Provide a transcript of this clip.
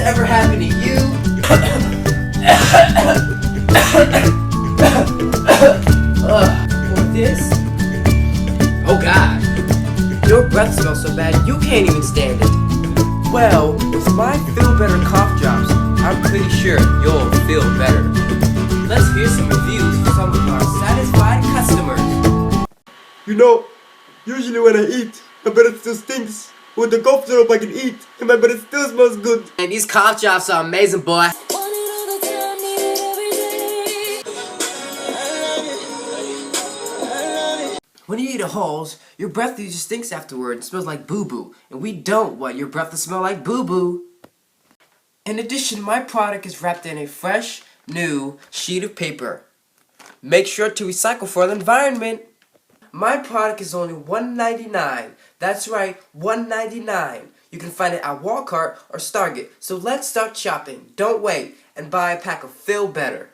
ever happened to you? Or this? Oh God. Your breath smells so bad you can't even stand it. Well, with my Feel Better cough drops, I'm pretty sure you'll feel better. Let's hear some reviews from some of our satisfied customers. You know, usually when I eat, my breath still stinks. With the cough syrup I can eat, and my breath still smells good. And these cough drops are amazing, boy. When you eat a Halls, your breath usually stinks afterward and smells like boo-boo. And we don't want your breath to smell like boo-boo. In addition, my product is wrapped in a fresh, new sheet of paper. Make sure to recycle for the environment. My product is only $1.99. That's right, $1.99. You can find it at Walmart or Target. So let's start shopping. Don't wait and buy a pack of Feel Better.